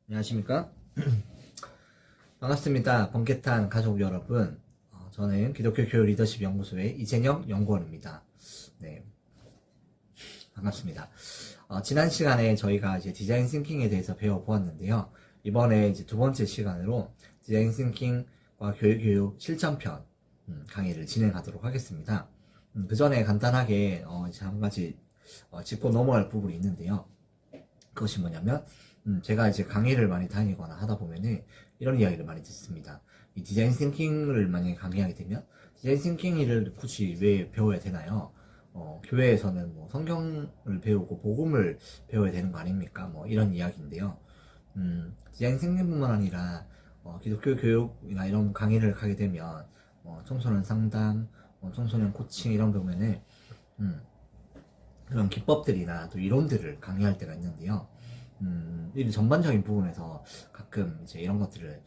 안녕하십니까? 반갑습니다. 번개탄 가족 여러분. 저는 기독교 교육 리더십 연구소의 이재영 연구원입니다. 네, 반갑습니다. 지난 시간에 저희가 이제 디자인 싱킹에 대해서 배워보았는데요. 이번에 이제 두 번째 시간으로 디자인 싱킹과 교육 실전편 강의를 진행하도록 하겠습니다. 그 전에 간단하게 이제 한 가지 짚고 넘어갈 부분이 있는데요. 그것이 뭐냐면 제가 이제 강의를 많이 다니거나 하다 보면은 이런 이야기를 많이 듣습니다. 이 디자인 싱킹을 만약에 강의하게 되면 디자인 싱킹을 굳이 왜 배워야 되나요? 교회에서는 뭐 성경을 배우고 복음을 배워야 되는 거 아닙니까? 뭐 이런 이야기인데요. 디자인 싱킹뿐만 아니라 기독교 교육이나 이런 강의를 가게 되면 청소년 상담, 청소년 코칭 이런 보면은 그런 기법들이나 또 이론들을 강의할 때가 있는데요. 이 전반적인 부분에서 가끔 이제 이런 것들을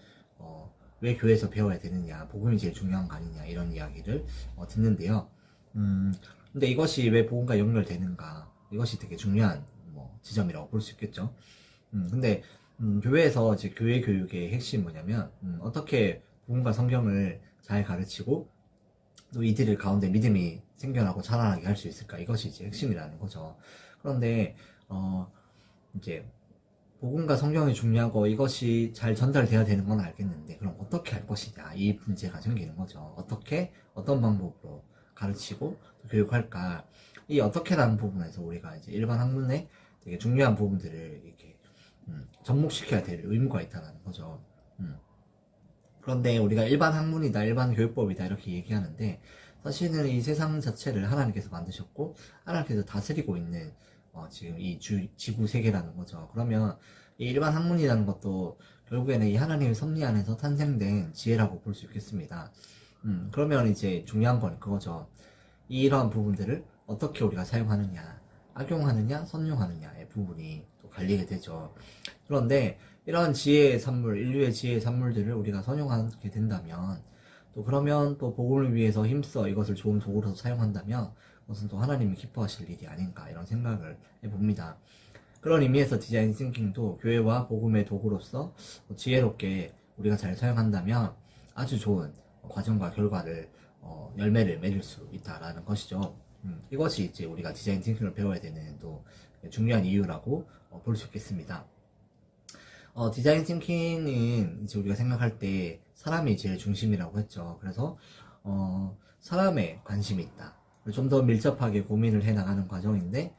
왜 교회에서 배워야 되느냐, 복음이 제일 중요한 거 아니냐 이런 이야기를 듣는데요. 근데 이것이 왜 복음과 연결되는가, 이것이 되게 중요한 지점이라고 볼 수 있겠죠. 근데 교회에서 이제 교회 교육의 핵심이 뭐냐면 어떻게 복음과 성경을 잘 가르치고 또 이들을 가운데 믿음이 생겨나고 자라나게 할 수 있을까, 이것이 이제 핵심이라는 거죠. 그런데 이제 복음과 성경이 중요하고 이것이 잘 전달되어야 되는 건 알겠는데, 그럼 어떻게 할 것이냐, 이 문제가 생기는 거죠. 어떻게, 어떤 방법으로 가르치고 또 교육할까. 이 어떻게라는 부분에서 우리가 이제 일반 학문의 되게 중요한 부분들을 이렇게 접목시켜야 될 의무가 있다는 거죠. 그런데 우리가 일반 학문이다, 일반 교육법이다 이렇게 얘기하는데, 사실은 이 세상 자체를 하나님께서 만드셨고 하나님께서 다스리고 있는 지금 이 지구 세계라는 거죠. 그러면 이 일반 학문이라는 것도 결국에는 이 하나님의 섭리 안에서 탄생된 지혜라고 볼 수 있겠습니다. 그러면 이제 중요한 건 그거죠. 이러한 부분들을 어떻게 우리가 사용하느냐, 악용하느냐, 선용하느냐의 부분이 또 갈리게 되죠. 그런데 이런 지혜의 산물, 인류의 지혜의 산물들을 우리가 선용하게 된다면, 또 그러면 또 복음을 위해서 힘써 이것을 좋은 도구로서 사용한다면 그것은 또 하나님이 기뻐하실 일이 아닌가, 이런 생각을 해봅니다. 그런 의미에서 디자인 싱킹도 교회와 복음의 도구로서 지혜롭게 우리가 잘 사용한다면 아주 좋은 과정과 결과를 열매를 맺을 수 있다라는 것이죠. 이것이 이제 우리가 디자인 싱킹을 배워야 되는 또 중요한 이유라고 볼 수 있겠습니다. 디자인 싱킹은 이제 우리가 생각할 때 사람이 제일 중심이라고 했죠. 그래서 사람에 관심이 있다, 좀 더 밀접하게 고민을 해 나가는 과정인데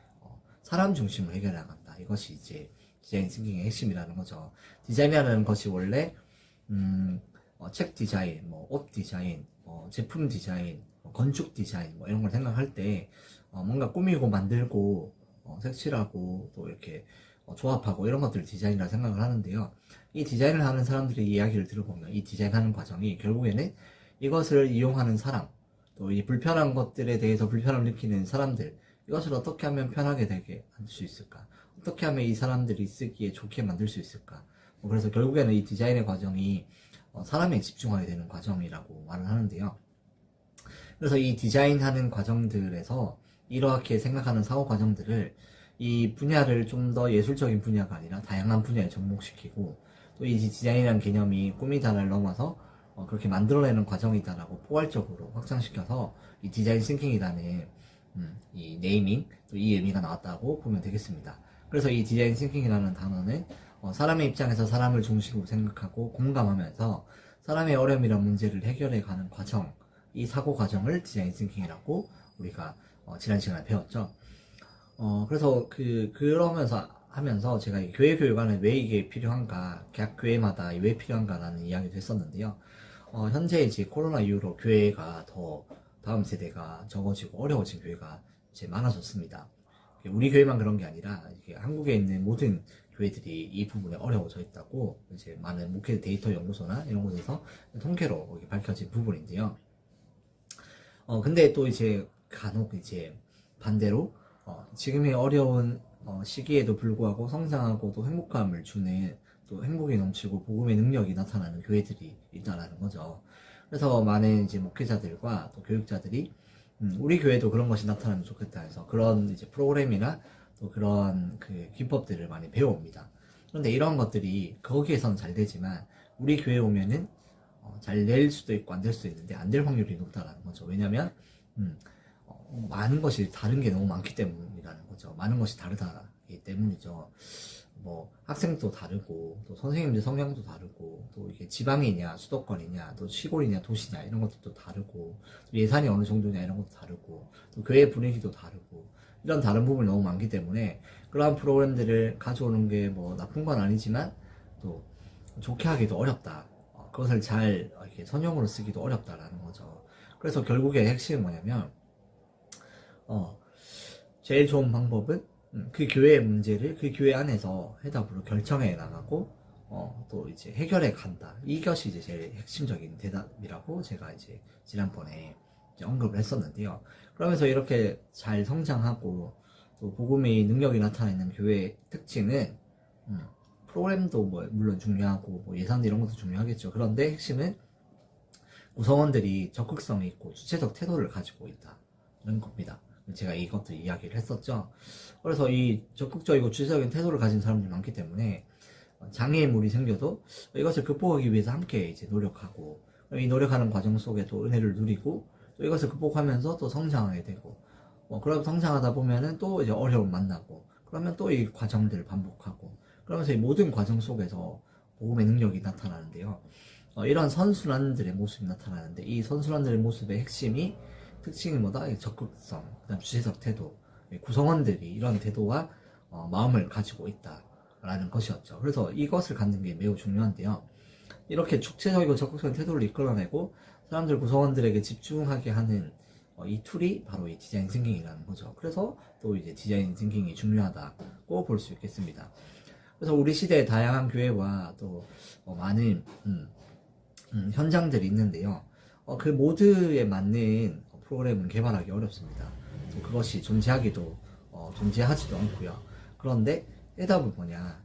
사람 중심으로 해결해 나간다. 이것이 이제 디자인 싱킹의 핵심이라는 거죠. 디자인이라는 것이 원래 책 디자인, 옷 디자인, 제품 디자인, 건축 디자인 이런 걸 생각할 때 뭔가 꾸미고 만들고 색칠하고 또 이렇게 조합하고 이런 것들을 디자인이라 생각을 하는데요. 이 디자인을 하는 사람들의 이야기를 들어보면 이 디자인하는 과정이 결국에는 이것을 이용하는 사람, 또 이 불편한 것들에 대해서 불편함을 느끼는 사람들, 이것을 어떻게 하면 편하게 되게 할 수 있을까? 어떻게 하면 이 사람들이 쓰기에 좋게 만들 수 있을까? 그래서 결국에는 이 디자인의 과정이 사람에 집중하게 되는 과정이라고 말을 하는데요. 그래서 이 디자인하는 과정들에서 이렇게 생각하는 사고 과정들을, 이 분야를 좀 더 예술적인 분야가 아니라 다양한 분야에 접목시키고, 또 이 디자인이라는 개념이 꾸미다를 넘어서 그렇게 만들어내는 과정이다라고 포괄적으로 확장시켜서 이 디자인 싱킹이라는 이 네이밍, 또 이 의미가 나왔다고 보면 되겠습니다. 그래서 이 디자인 싱킹이라는 단어는 사람의 입장에서 사람을 중심으로 생각하고 공감하면서 사람의 어려움이란 문제를 해결해 가는 과정, 이 사고 과정을 디자인 싱킹이라고 우리가 지난 시간에 배웠죠. 그래서 그러면서 하면서 제가 이 교회 교육안에 왜 이게 필요한가, 각 교회마다 왜 필요한가라는 이야기도 했었는데요. 현재 이제 코로나 이후로 교회가 더 다음 세대가 적어지고 어려워진 교회가 이제 많아졌습니다. 우리 교회만 그런 게 아니라 이게 한국에 있는 모든 교회들이 이 부분에 어려워져 있다고 이제 많은 목회 데이터 연구소나 이런 곳에서 통계로 밝혀진 부분인데요. 근데 또 이제 간혹 이제 반대로 지금의 어려운 시기에도 불구하고 성장하고 또 행복감을 주는, 또 행복이 넘치고 복음의 능력이 나타나는 교회들이 있다라는 거죠. 그래서 많은 이제 목회자들과 또 교육자들이 우리 교회도 그런 것이 나타나면 좋겠다 해서 그런 이제 프로그램이나 또 그런 그 기법들을 많이 배워옵니다. 그런데 이러한 것들이 거기에서는 잘 되지만 우리 교회에 오면은 잘 낼 수도 있고 안 될 수도 있는데 안 될 확률이 높다라는 거죠. 왜냐면 많은 것이 다른 게 너무 많기 때문이라는 거죠. 많은 것이 다르다기 때문이죠. 뭐 학생도 다르고 또 선생님들 성향도 다르고 또 이게 지방이냐 수도권이냐 또 시골이냐 도시냐 이런 것들도 다르고 또 예산이 어느 정도냐 이런 것도 다르고 또 교회 분위기도 다르고 이런 다른 부분이 너무 많기 때문에 그러한 프로그램들을 가져오는 게 뭐 나쁜 건 아니지만 또 좋게 하기도 어렵다. 그것을 잘 이렇게 선용으로 쓰기도 어렵다라는 거죠. 그래서 결국에 핵심은 뭐냐면 제일 좋은 방법은 그 교회의 문제를 그 교회 안에서 해답으로 결정해 나가고 또 이제 해결해 간다. 이것이 이제 제일 핵심적인 대답이라고 제가 이제 지난번에 이제 언급을 했었는데요. 그러면서 이렇게 잘 성장하고 또 복음의 능력이 나타나는 교회의 특징은 프로그램도 뭐 물론 중요하고 뭐 예산 이런 것도 중요하겠죠. 그런데 핵심은 구성원들이 적극성이 있고 주체적 태도를 가지고 있다는 겁니다. 제가 이것도 이야기를 했었죠. 그래서 이 적극적이고 주체적인 태도를 가진 사람들이 많기 때문에 장애물이 생겨도 이것을 극복하기 위해서 함께 이제 노력하고 이 노력하는 과정 속에 또 은혜를 누리고 또 이것을 극복하면서 또 성장하게 되고 그러다 성장하다 보면은 또 이제 어려움 만나고 그러면 또 이 과정들을 반복하고 그러면서 이 모든 과정 속에서 복음의 능력이 나타나는데요. 이런 선순환들의 모습이 나타나는데 이 선순환들의 모습의 핵심이 특징이 뭐다? 적극성, 그다음 주체적 태도, 구성원들이 이런 태도와 마음을 가지고 있다라는 것이었죠. 그래서 이것을 갖는 게 매우 중요한데요. 이렇게 주체적이고 적극적인 태도를 이끌어내고 사람들 구성원들에게 집중하게 하는 이 툴이 바로 이 디자인 띵킹이라는 거죠. 그래서 또 이제 디자인 띵킹이 중요하다고 볼 수 있겠습니다. 그래서 우리 시대의 다양한 교회와 또 많은 현장들이 있는데요. 그 모두에 맞는 프로그램은 개발하기 어렵습니다. 또 그것이 존재하지도 않고요. 그런데 해답은 뭐냐?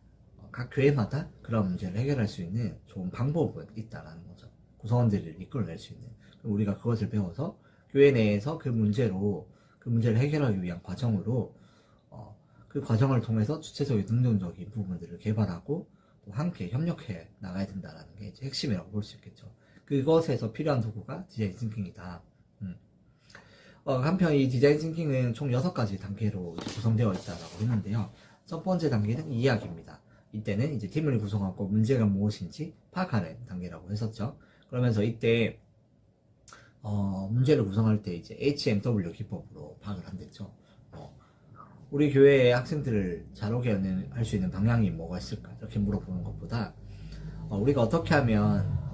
각 교회마다 그런 문제를 해결할 수 있는 좋은 방법은 있다라는 거죠. 구성원들을 이끌어낼 수 있는. 우리가 그것을 배워서 교회 내에서 그 문제를 해결하기 위한 과정으로 그 과정을 통해서 주체적인 능동적인 부분들을 개발하고 또 함께 협력해 나가야 된다는 게 이제 핵심이라고 볼 수 있겠죠. 그것에서 필요한 도구가 디자인 띵킹이다. 한편 이 디자인 띵킹은 총 6가지 단계로 구성되어 있다고 했는데요. 첫 번째 단계는 이해하기입니다. 이때는 이제 팀을 구성하고 문제가 무엇인지 파악하는 단계라고 했었죠. 그러면서 이때 문제를 구성할 때 이제 HMW 기법으로 파악을 한댔죠. 우리 교회의 학생들을 잘 오게 할 수 있는 방향이 뭐가 있을까? 이렇게 물어보는 것보다 우리가 어떻게 하면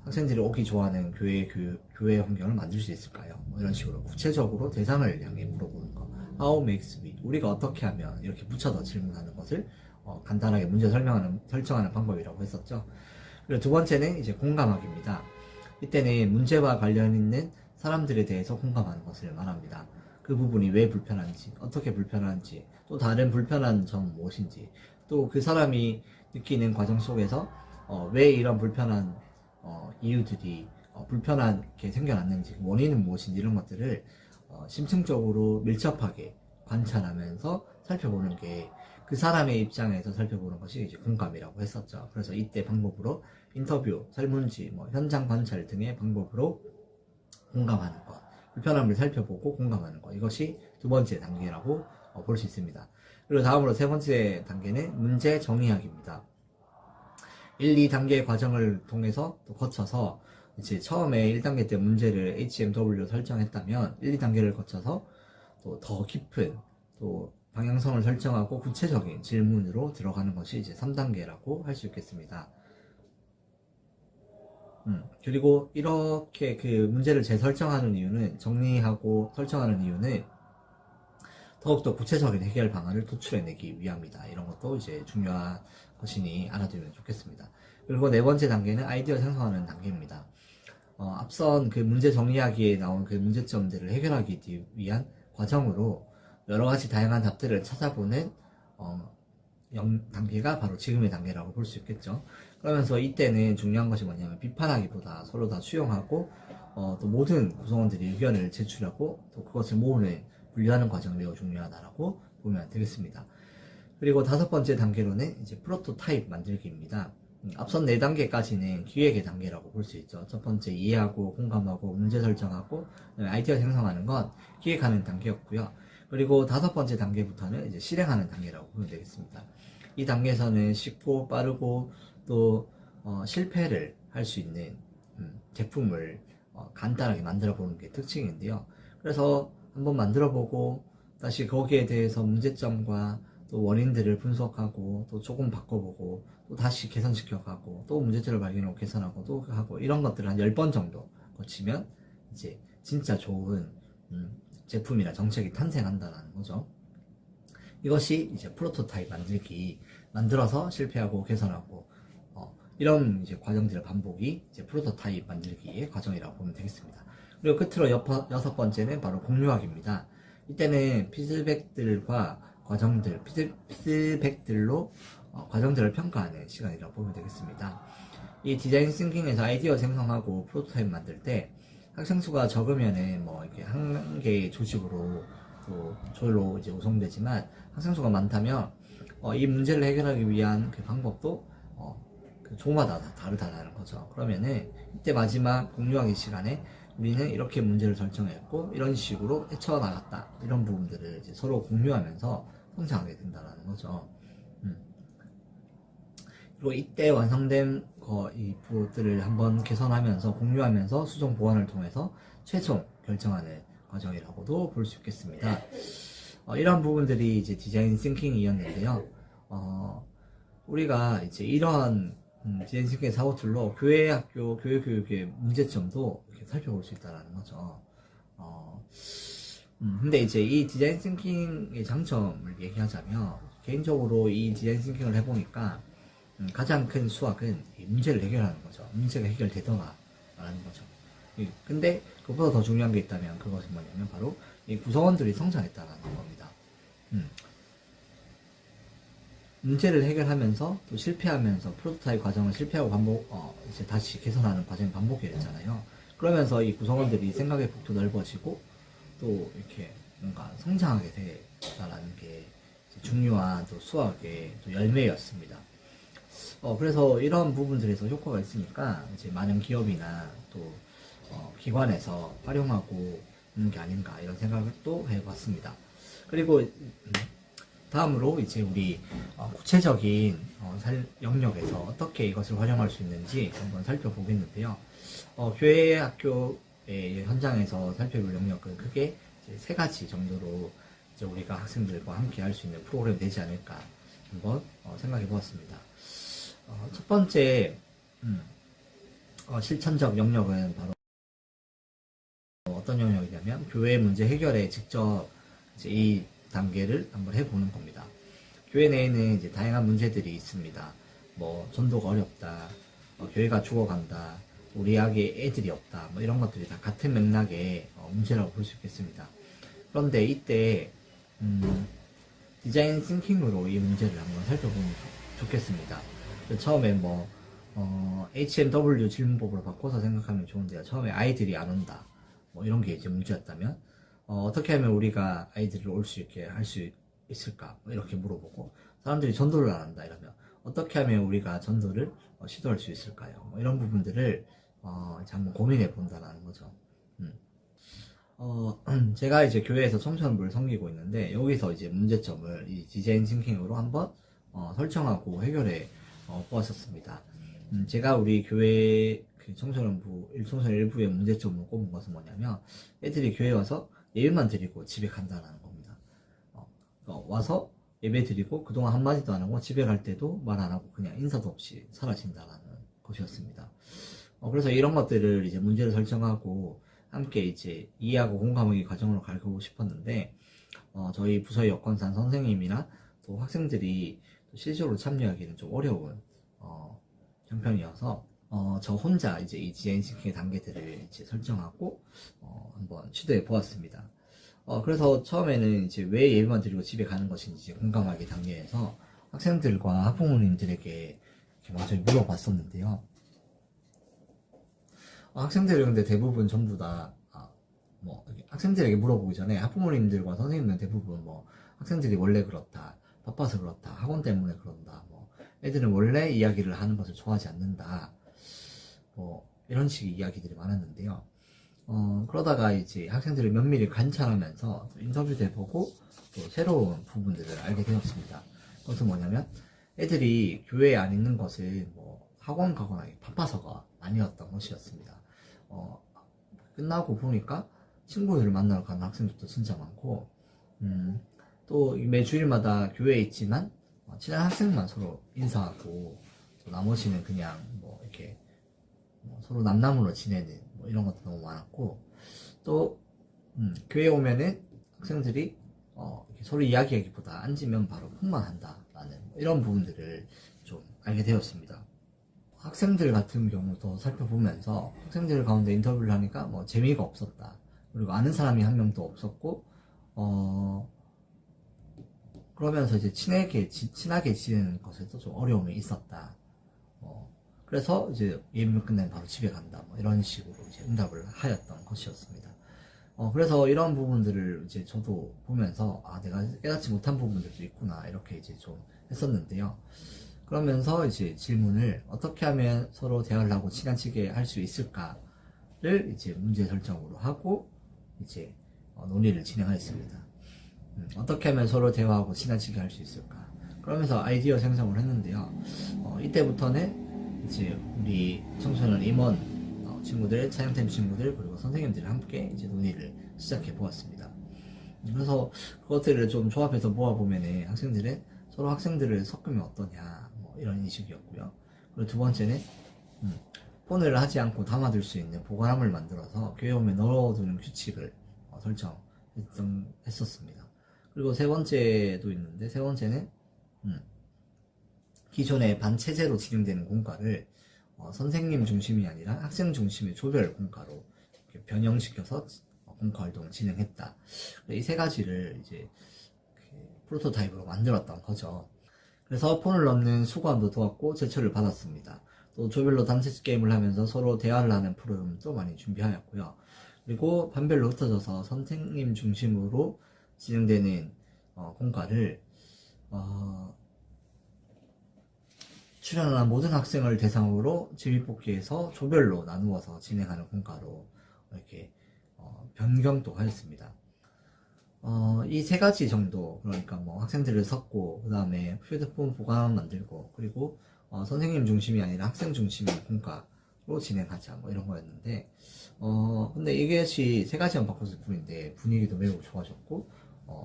학생들이 오기 좋아하는 교회 환경을 만들 수 있을까요? 뭐 이런 식으로 구체적으로 대상을 향해 물어보는 거. How makes we? 우리가 어떻게 하면 이렇게 붙여서 질문하는 것을 간단하게 문제 설정하는 방법이라고 했었죠. 그리고 두 번째는 이제 공감하기입니다. 이때는 문제와 관련 있는 사람들에 대해서 공감하는 것을 말합니다. 그 부분이 왜 불편한지, 어떻게 불편한지, 또 다른 불편한 점은 무엇인지, 또 그 사람이 느끼는 과정 속에서 왜 이런 불편한 이유들이 불편하게 생겨났는지, 원인은 무엇인지 이런 것들을 심층적으로 밀접하게 관찰하면서 살펴보는 게 그 사람의 입장에서 살펴보는 것이 이제 공감이라고 했었죠. 그래서 이때 방법으로 인터뷰, 설문지, 현장 관찰 등의 방법으로 공감하는 것, 불편함을 살펴보고 공감하는 것, 이것이 두 번째 단계라고 볼 수 있습니다. 그리고 다음으로 세 번째 단계는 문제 정의하기입니다. 1, 2단계의 과정을 통해서 또 거쳐서 이제 처음에 1단계 때 문제를 HMW 설정했다면 1, 2단계를 거쳐서 또 더 깊은 또 방향성을 설정하고 구체적인 질문으로 들어가는 것이 이제 3단계라고 할 수 있겠습니다. 그리고 이렇게 그 문제를 재설정하는 이유는, 정리하고 설정하는 이유는 더욱더 구체적인 해결 방안을 도출해내기 위함이다. 이런 것도 이제 중요한 것이니 알아두면 좋겠습니다. 그리고 네 번째 단계는 아이디어 생성하는 단계입니다. 앞선 그 문제 정리하기에 나온 그 문제점들을 해결하기 위한 과정으로 여러 가지 다양한 답들을 찾아보는 단계가 바로 지금의 단계라고 볼 수 있겠죠. 그러면서 이때는 중요한 것이 뭐냐면 비판하기보다 서로 다 수용하고 또 모든 구성원들이 의견을 제출하고 또 그것을 모으는 분류하는 과정이 매우 중요하다라고 보면 되겠습니다. 그리고 5번째 단계로는 이제 프로토타입 만들기입니다. 앞선 4단계까지는 기획의 단계라고 볼 수 있죠. 첫 번째 이해하고 공감하고 문제 설정하고 아이디어 생성하는 건 기획하는 단계였고요. 그리고 5번째 단계부터는 이제 실행하는 단계라고 보면 되겠습니다. 이 단계에서는 쉽고 빠르고 또 실패를 할 수 있는 제품을 간단하게 만들어 보는 게 특징인데요. 그래서 한번 만들어 보고 다시 거기에 대해서 문제점과 또 원인들을 분석하고 또 조금 바꿔보고 또 다시 개선시켜가고 또 문제점을 발견하고 개선하고 또 하고 이런 것들을 한 10번 정도 거치면 이제 진짜 좋은 제품이나 정책이 탄생한다는 거죠. 이것이 이제 프로토타입 만들기, 만들어서 실패하고 개선하고 이런 이제 과정들의 반복이 이제 프로토타입 만들기의 과정이라고 보면 되겠습니다. 그리고 끝으로 6번째는 바로 공유하기입니다. 이때는 피드백들과 과정들, 피드백들로 과정들을 평가하는 시간이라고 보면 되겠습니다. 이 디자인 싱킹에서 아이디어 생성하고 프로토타입 만들 때 학생 수가 적으면은 뭐 이렇게 한 개의 조직으로 또 저절로 이제 구성되지만 학생 수가 많다면 이 문제를 해결하기 위한 그 방법도 그 조마다 다 다르다는 거죠. 그러면은 이때 마지막 공유하기 시간에 우리는 이렇게 문제를 설정했고 이런 식으로 헤쳐나갔다 이런 부분들을 이제 서로 공유하면서 성장하게 된다는 거죠. 그리고 이때 완성된 이 부분들을 한번 개선하면서 공유하면서 수정 보완을 통해서 최종 결정하는 과정이라고도 볼 수 있겠습니다. 이런 부분들이 이제 디자인 싱킹이었는데요. 우리가 이제 이러한 디자인 싱킹 사고 툴로 교회, 학교, 교육 교육의 문제점도 이렇게 살펴볼 수 있다는 거죠. 근데 이제 이 디자인 싱킹의 장점을 얘기하자면 개인적으로 이 디자인 싱킹을 해보니까 가장 큰 수확은 이 문제를 해결하는 거죠. 문제가 해결되더라라는 거죠. 근데 그보다 더 중요한 게 있다면 그것은 뭐냐면 바로 이 구성원들이 성장했다는 겁니다. 문제를 해결하면서 또 실패하면서 프로토타입 과정을 실패하고 이제 다시 개선하는 과정이 반복이 됐잖아요. 그러면서 이 구성원들이 생각의 폭도 넓어지고 또 이렇게 뭔가 성장하게 됐다라는 게 중요한 또 수학의 또 열매였습니다. 그래서 이런 부분들에서 효과가 있으니까 이제 많은 기업이나 또 기관에서 활용하고 있는 게 아닌가 이런 생각을 또 해봤습니다. 그리고 다음으로 이제 우리 구체적인 영역에서 어떻게 이것을 활용할 수 있는지 한번 살펴보겠는데요. 교회 학교의 현장에서 살펴볼 영역은 크게 이제 3가지 정도로 이제 우리가 학생들과 함께 할 수 있는 프로그램이 되지 않을까 한번 생각해 보았습니다. 첫 번째 실천적 영역은 바로 어떤 영역이냐면 교회 문제 해결에 직접 이제 이 단계를 한번 해보는 겁니다. 교회 내에는 이제 다양한 문제들이 있습니다. 뭐 전도가 어렵다, 교회가 죽어간다, 우리 아기 애들이 없다, 뭐 이런 것들이 다 같은 맥락의 문제라고 볼 수 있겠습니다. 그런데 이때 디자인 싱킹으로 이 문제를 한번 살펴보면 좋겠습니다. 처음에 뭐 HMW 질문법으로 바꿔서 생각하면 좋은데요. 처음에 아이들이 안 온다, 뭐 이런 게 이제 문제였다면 어떻게 하면 우리가 아이들을 올 수 있게 할 수 있을까? 뭐 이렇게 물어보고 사람들이 전도를 안 한다 이러면 어떻게 하면 우리가 전도를 시도할 수 있을까요? 뭐 이런 부분들을 이제 한번 고민해 본다는 거죠. 제가 이제 교회에서 청소년부를 섬기고 있는데 여기서 이제 문제점을 이 디자인 싱킹으로 한번 설정하고 해결해 보았었습니다. 제가 우리 교회 그 청소년 일부의 문제점으로 꼽은 것은 뭐냐면 애들이 교회에 와서 예배만 드리고 집에 간다는 겁니다. 와서 예배 드리고 그동안 한마디도 안 하고 집에 갈 때도 말 안 하고 그냥 인사도 없이 사라진다는 것이었습니다. 그래서 이런 것들을 이제 문제를 설정하고 함께 이제 이해하고 공감하기 과정으로 가르치고 싶었는데 저희 부서의 여건상 선생님이나 또 학생들이 실질적으로 참여하기는 좀 어려운 형편이어서 저 혼자 이제 이 디자인 싱킹의 단계들을 이제 설정하고 한번 시도해 보았습니다. 그래서 처음에는 이제 왜 예배만 드리고 집에 가는 것인지 공감하기 단계에서 학생들과 학부모님들에게 먼저 물어봤었는데요. 학생들이 근데 대부분 전부 다 학생들에게 물어보기 전에 학부모님들과 선생님들은 대부분 뭐 학생들이 원래 그렇다, 바빠서 그렇다, 학원 때문에 그런다, 뭐 애들은 원래 이야기를 하는 것을 좋아하지 않는다, 뭐 이런 식의 이야기들이 많았는데요. 그러다가 이제 학생들을 면밀히 관찰하면서 또 인터뷰도 해보고 또 새로운 부분들을 알게 되었습니다. 그것은 뭐냐면 애들이 교회에 안 있는 것은 뭐 학원 가거나 바빠서가 아니었던 것이었습니다. 끝나고 보니까 친구들을 만나러 가는 학생들도 진짜 많고, 또 매 주일마다 교회에 있지만 친한 학생만 서로 인사하고 또 나머지는 그냥 뭐 이렇게 서로 남남으로 지내는 뭐 이런 것도 너무 많았고, 또 교회 오면은 학생들이 이렇게 서로 이야기하기보다 앉으면 바로 폰만 한다라는 뭐 이런 부분들을 좀 알게 되었습니다. 학생들 같은 경우도 살펴보면서 학생들 가운데 인터뷰를 하니까 뭐 재미가 없었다, 그리고 아는 사람이 한 명도 없었고, 그러면서 이제 친하게 지내는 것에도 좀 어려움이 있었다. 그래서 이제 예배 끝나면 바로 집에 간다, 뭐 이런 식으로 이제 응답을 하였던 것이었습니다. 그래서 이런 부분들을 이제 저도 보면서 내가 깨닫지 못한 부분들도 있구나, 이렇게 이제 좀 했었는데요. 그러면서 이제 질문을 어떻게 하면 서로 대화를 하고 친해지게 할 수 있을까를 이제 문제 설정으로 하고 이제 논의를 진행하였습니다. 어떻게 하면 서로 대화하고 친해지게 할 수 있을까? 그러면서 아이디어 생성을 했는데요. 이때부터는 이제 우리 청소년 임원 친구들, 차영팀 친구들, 그리고 선생님들이 함께 이제 논의를 시작해 보았습니다. 그래서 그것들을 좀 조합해서 모아보면은 학생들은 서로 학생들을 섞으면 어떠냐, 뭐 이런 인식이었고요. 그리고 두 번째는 폰을 하지 않고 담아둘 수 있는 보관함을 만들어서 교회 오면 넣어두는 규칙을 설정했었습니다. 그리고 세 번째도 있는데, 세 번째는 기존의 반체제로 진행되는 공과를 선생님 중심이 아니라 학생 중심의 조별 공과로 변형시켜서 공과 활동을 진행했다. 이 세 가지를 이제 프로토타입으로 만들었던 거죠. 그래서 폰을 넣는 수고함도 도왔고 제초를 받았습니다. 또 조별로 단체 게임을 하면서 서로 대화를 하는 프로그램도 많이 준비하였고요. 그리고 반별로 흩어져서 선생님 중심으로 진행되는 공과를 출연하는 모든 학생을 대상으로 제비뽑기에서 조별로 나누어서 진행하는 공과로 이렇게 변경도 하였습니다. 이 세 가지 정도, 그러니까 뭐 학생들을 섞고 그 다음에 휴대폰 보관 만들고, 그리고 선생님 중심이 아니라 학생 중심의 공과로 진행하자, 뭐 이런 거였는데, 근데 이것이 세 가지만 바꿨을 뿐인데 분위기도 매우 좋아졌고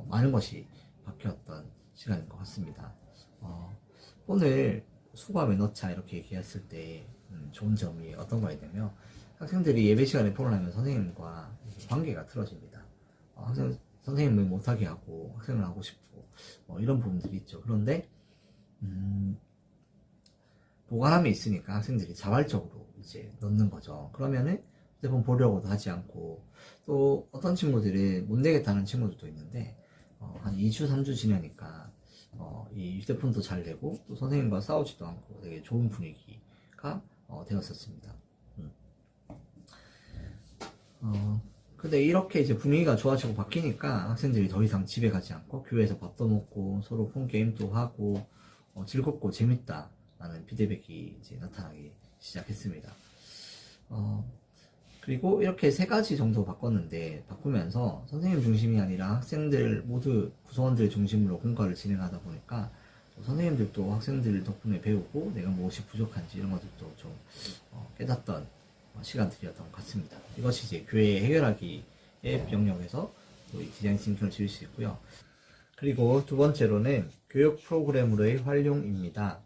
많은 것이 바뀌었던 시간인 것 같습니다. 오늘 수고함에 넣자 이렇게 얘기했을 때 좋은 점이 어떤 거였냐면, 학생들이 예배 시간에 폰을 하면 선생님과 관계가 틀어집니다. 선생님을 못하게 하고 학생을 하고 싶고 이런 부분들이 있죠. 그런데 보관함이 있으니까 학생들이 자발적으로 이제 넣는 거죠. 그러면은 휴대폰 보려고도 하지 않고, 또 어떤 친구들이 못 내겠다는 친구들도 있는데 한 2주 3주 지나니까 이 휴대폰도 잘 되고 또 선생님과 싸우지도 않고 되게 좋은 분위기가 되었었습니다. 근데 이렇게 이제 분위기가 좋아지고 바뀌니까 학생들이 더 이상 집에 가지 않고 교회에서 밥도 먹고 서로 폰 게임도 하고 즐겁고 재밌다라는 피드백이 이제 나타나기 시작했습니다. 그리고 이렇게 세 가지 정도 바꿨는데, 바꾸면서 선생님 중심이 아니라 학생들 모두 구성원들 중심으로 공과를 진행하다 보니까 선생님들도 학생들 덕분에 배우고 내가 무엇이 부족한지 이런 것들도 좀 깨닫던 시간들이었던 것 같습니다. 이것이 이제 교회 해결하기의 영역에서 디자인 싱킹을 지을 수 있고요. 그리고 두 번째로는 교육 프로그램으로의 활용입니다.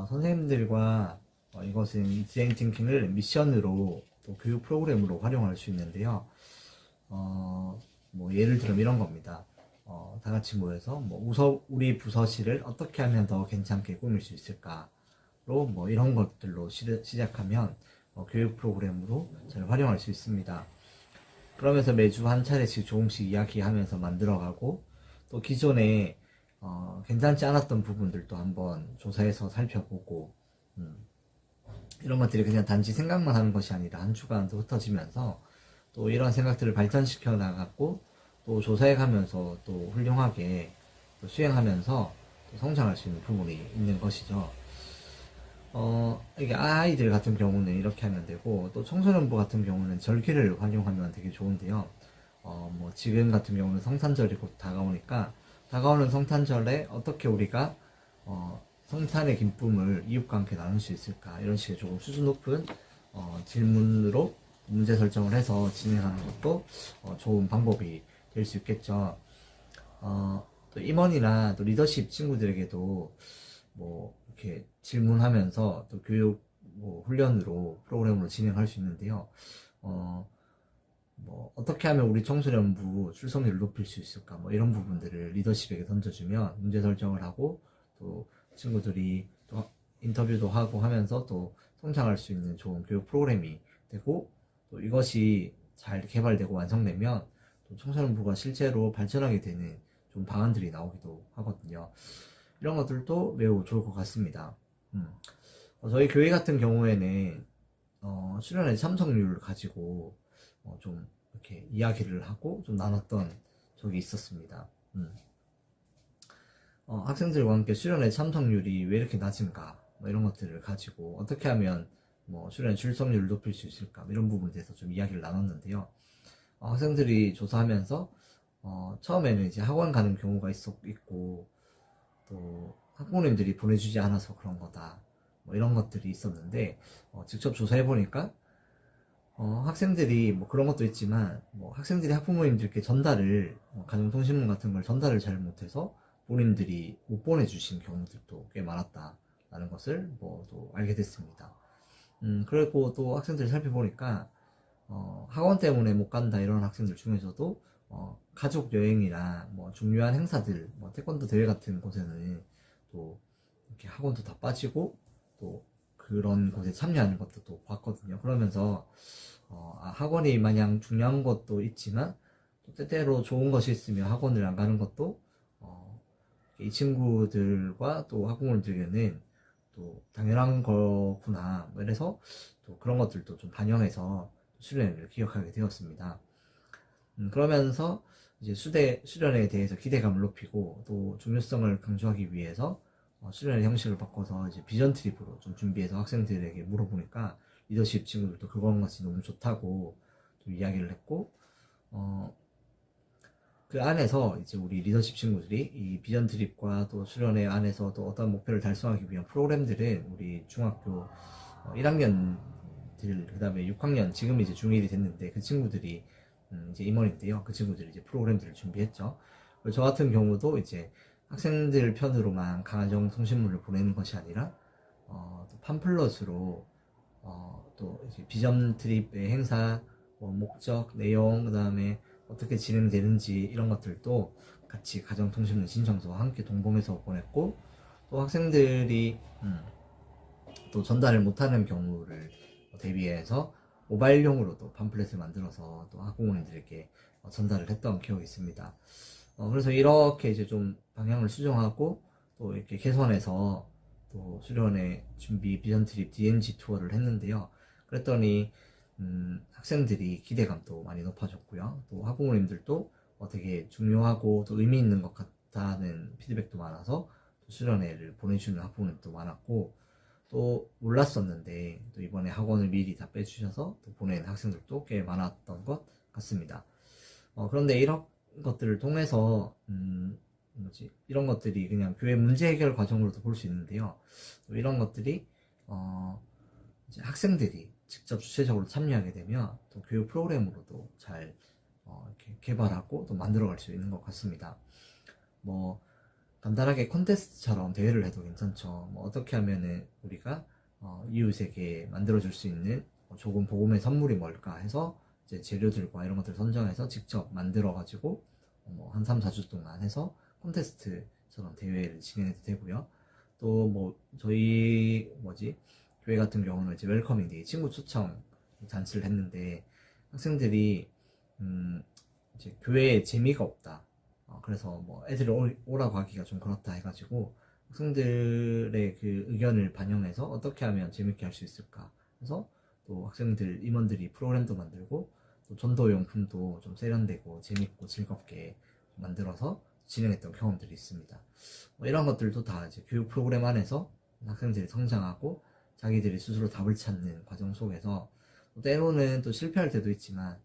선생님들과 이것은 디자인 싱킹을 미션으로 또 교육 프로그램으로 활용할 수 있는데요. 뭐 예를 들면 이런 겁니다. 다 같이 모여서 우리 부서실을 어떻게 하면 더 괜찮게 꾸밀 수 있을까로 뭐 이런 것들로 시작하면 교육 프로그램으로 잘 활용할 수 있습니다. 그러면서 매주 한 차례씩 조금씩 이야기하면서 만들어가고, 또 기존에 괜찮지 않았던 부분들도 한번 조사해서 살펴보고, 이런 것들이 그냥 단지 생각만 하는 것이 아니라 한 주간도 흩어지면서 또 이런 생각들을 발전시켜 나갔고, 또 조사해 가면서 또 훌륭하게 또 수행하면서 성장할 수 있는 부분이 있는 것이죠. 이게 아이들 같은 경우는 이렇게 하면 되고, 또 청소년부 같은 경우는 절기를 활용하면 되게 좋은데요. 뭐 지금 같은 경우는 성탄절이 곧 다가오니까, 다가오는 성탄절에 어떻게 우리가 성탄의 기쁨을 이웃과 함께 나눌 수 있을까, 이런 식의 조금 수준 높은 질문으로 문제 설정을 해서 진행하는 것도 좋은 방법이 될 수 있겠죠. 또 임원이나 또 리더십 친구들에게도 뭐 이렇게 질문하면서 또 교육 뭐 훈련으로 프로그램으로 진행할 수 있는데요. 뭐 어떻게 하면 우리 청소년부 출석률을 높일 수 있을까, 뭐 이런 부분들을 리더십에게 던져주면 문제 설정을 하고, 또 친구들이 또 인터뷰도 하고 하면서 또 성장할 수 있는 좋은 교육 프로그램이 되고, 또 이것이 잘 개발되고 완성되면 또 청소년부가 실제로 발전하게 되는 좋은 방안들이 나오기도 하거든요. 이런 것들도 매우 좋을 것 같습니다. 저희 교회 같은 경우에는 수련회 참석률 가지고 좀 이렇게 이야기를 하고 좀 나눴던 적이 있었습니다. 학생들과 함께 수련회 참석률이 왜 이렇게 낮은가, 뭐 이런 것들을 가지고 어떻게 하면 뭐 수련회 출석률을 높일 수 있을까, 뭐 이런 부분에 대해서 좀 이야기를 나눴는데요. 학생들이 조사하면서 처음에는 이제 학원 가는 경우가 있고, 또 학부모님들이 보내주지 않아서 그런 거다, 뭐 이런 것들이 있었는데, 직접 조사해 보니까 학생들이 뭐 그런 것도 있지만, 뭐 학생들이 학부모님들께 전달을 가정통신문 같은 걸 전달을 잘 못해서 본인들이 못 보내주신 경우들도 꽤 많았다라는 것을 뭐 또 알게 됐습니다. 그리고 또 학생들 살펴보니까 학원 때문에 못 간다 이런 학생들 중에서도 가족 여행이나 뭐 중요한 행사들, 뭐 태권도 대회 같은 곳에는 또 이렇게 학원도 다 빠지고 또 그런 곳에 참여하는 것도 또 봤거든요. 그러면서 학원이 마냥 중요한 것도 있지만 또 때때로 좋은 것이 있으면 학원을 안 가는 것도 이 친구들과 또 학부모들에게는 또 당연한 거구나, 뭐 이래서 또 그런 것들도 좀 반영해서 수련회를 기억하게 되었습니다. 그러면서 이제 수련회에 대해서 기대감을 높이고 또 중요성을 강조하기 위해서 수련회 형식을 바꿔서 이제 비전 트립으로 좀 준비해서 학생들에게 물어보니까 리더십 친구들도 그런 것이 너무 좋다고 또 이야기를 했고, 그 안에서 이제 우리 리더십 친구들이 이 비전 트립과 또 수련회 안에서 또 어떤 목표를 달성하기 위한 프로그램들은 우리 중학교 1학년들, 그 다음에 6학년, 지금 이제 중1이 됐는데 그 친구들이 이제 임원인데요. 그 친구들이 이제 프로그램들을 준비했죠. 그리고 저 같은 경우도 이제 학생들 편으로만 강화정 통신문을 보내는 것이 아니라 또 팜플렛으로 또 이제 비전 트립의 행사, 뭐 목적, 내용, 그 다음에 어떻게 진행되는지 이런 것들도 같이 가정통신문 신청서와 함께 동봉해서 보냈고, 또 학생들이 또 전달을 못하는 경우를 대비해서 모바일용으로도 팜플렛을 만들어서 또 학부모님들에게 전달을 했던 기억이 있습니다. 그래서 이렇게 이제 좀 방향을 수정하고 또 이렇게 개선해서 또 수련회 준비 비전 트립 DMZ 투어를 했는데요. 그랬더니 학생들이 기대감도 많이 높아졌고요. 또 학부모님들도 되게 중요하고 또 의미 있는 것 같다는 피드백도 많아서 또 수련회를 보내주는 학부모님도 많았고, 또 몰랐었는데 또 이번에 학원을 미리 다 빼주셔서 또 보낸 학생들도 꽤 많았던 것 같습니다. 그런데 이런 것들을 통해서 이런 것들이 그냥 교회 문제 해결 과정으로도 볼 수 있는데요. 또 이런 것들이 이제 학생들이 직접 주체적으로 참여하게 되면 또 교육 프로그램으로도 잘 이렇게 개발하고 또 만들어갈 수 있는 것 같습니다. 뭐 간단하게 콘테스트처럼 대회를 해도 괜찮죠. 뭐 어떻게 하면은 우리가 이웃에게 만들어줄 수 있는 조금 복음의 선물이 뭘까 해서 이제 재료들과 이런 것들을 선정해서 직접 만들어가지고 한 3, 4주 동안 해서 콘테스트처럼 대회를 진행해도 되고요. 또 뭐 저희 교회 같은 경우는 이제 웰커밍 데이, 친구 초청 잔치를 했는데 학생들이 이제 교회에 재미가 없다, 그래서 뭐 애들이 오라고 하기가 좀 그렇다 해가지고 학생들의 그 의견을 반영해서 어떻게 하면 재밌게 할 수 있을까 해서 또 학생들 임원들이 프로그램도 만들고 또 전도용품도 좀 세련되고 재밌고 즐겁게 만들어서 진행했던 경험들이 있습니다. 이런 것들도 다 이제 교육 프로그램 안에서 학생들이 성장하고 자기들이 스스로 답을 찾는 과정 속에서 때로는 또 실패할 때도 있지만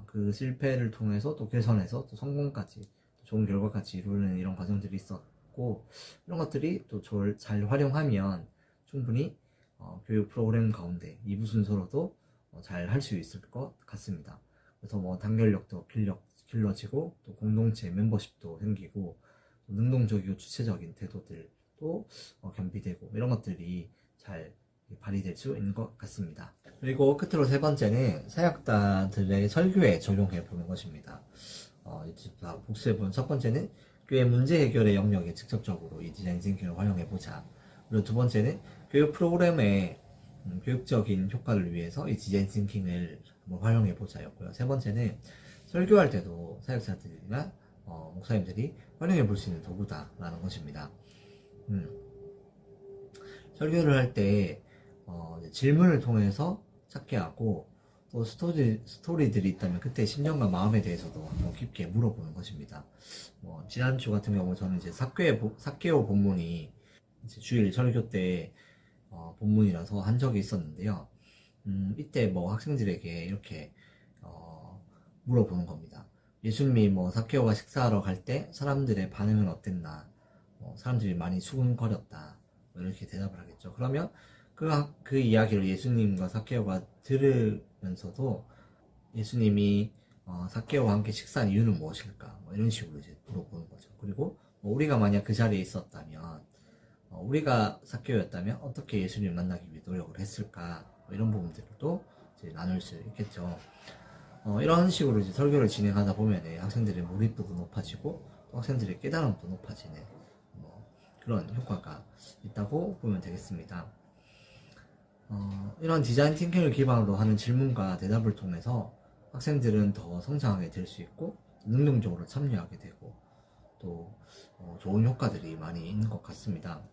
그 실패를 통해서 또 개선해서 또 성공까지 또 좋은 결과까지 이루는 이런 과정들이 있었고, 이런 것들이 또 잘 활용하면 충분히 교육 프로그램 가운데 2부 순서로도 잘 할 수 있을 것 같습니다. 그래서 뭐 단결력도 길러지고 또 공동체 멤버십도 생기고 또 능동적이고 주체적인 태도들도 겸비되고 이런 것들이 잘 발휘될 수 있는 것 같습니다. 그리고 끝으로 세 번째는 사역자들의 설교에 적용해 보는 것입니다. 복수해 보는 첫 번째는 교회 문제 해결의 영역에 직접적으로 이 디자인 띵킹을 활용해 보자. 그리고 두 번째는 교육 프로그램의 교육적인 효과를 위해서 이 디자인 띵킹을 활용해 보자였고요. 세 번째는 설교할 때도 사역자들이나 목사님들이 활용해 볼 수 있는 도구다라는 것입니다. 설교를 할 때 질문을 통해서 찾게 하고 또 스토리들이 있다면 그때 심령과 마음에 대해서도 한번 깊게 물어보는 것입니다. 지난주 같은 경우 저는 이제 삭개오 본문이 이제 주일 설교 때 본문이라서 한 적이 있었는데요. 이때 학생들에게 이렇게 물어보는 겁니다. 예수님이 삭개오가 식사하러 갈 때 사람들의 반응은 어땠나? 사람들이 많이 수군거렸다. 이렇게 대답을 하겠죠. 그러면 그 이야기를 예수님과 삭개오가 들으면서도 예수님이 삭개오와 함께 식사한 이유는 무엇일까? 이런 식으로 이제 물어보는 거죠. 그리고 우리가 만약 그 자리에 있었다면, 우리가 삭개오였다면 어떻게 예수님을 만나기 위해 노력을 했을까? 이런 부분들도 이제 나눌 수 있겠죠. 이런 식으로 이제 설교를 진행하다 보면 학생들의 몰입도도 높아지고 또 학생들의 깨달음도 높아지는 그런 효과가 있다고 보면 되겠습니다. 이런 디자인 띵킹을 기반으로 하는 질문과 대답을 통해서 학생들은 더 성장하게 될 수 있고 능동적으로 참여하게 되고 또 좋은 효과들이 많이 있는 것 같습니다.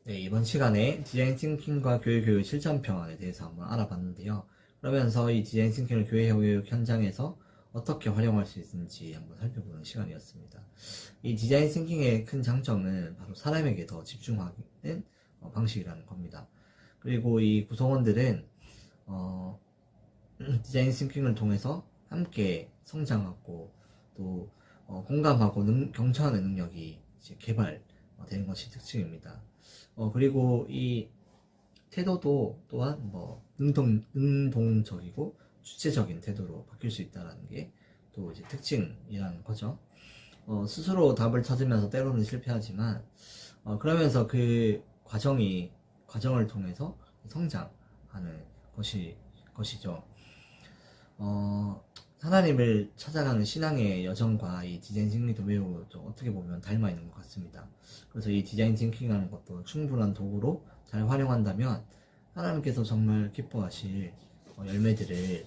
네, 이번 시간에 디자인 띵킹과 교육 실전편에 대해서 한번 알아봤는데요. 그러면서 이 디자인 띵킹을 교회 교육 현장에서 어떻게 활용할 수 있는지 한번 살펴보는 시간이었습니다. 이 디자인 띵킹의 큰 장점은 바로 사람에게 더 집중하는 방식이라는 겁니다. 그리고 이 구성원들은 디자인 띵킹을 통해서 함께 성장하고 또 공감하고 경청하는 능력이 이제 개발되는 것이 특징입니다. 그리고 이 태도도 또한 능동적이고 주체적인 태도로 바뀔 수 있다는 게 또 이제 특징이라는 거죠. 스스로 답을 찾으면서 때로는 실패하지만 그러면서 그 과정을 통해서 성장하는 것이죠. 하나님을 찾아가는 신앙의 여정과 이 디자인 띵킹도 매우 좀 어떻게 보면 닮아 있는 것 같습니다. 그래서 이 디자인 띵킹이라는 것도 충분한 도구로 잘 활용한다면 하나님께서 정말 기뻐하실 열매들을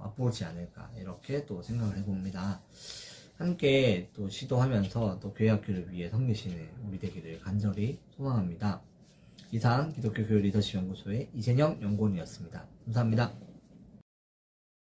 맛보지 않을까 이렇게 또 생각을 해봅니다. 함께 또 시도하면서 또 교회 학교를 위해 섬기시는 우리 되기를 간절히 소망합니다. 이상 기독교 교육 리더십 연구소의 이재영 연구원이었습니다. 감사합니다.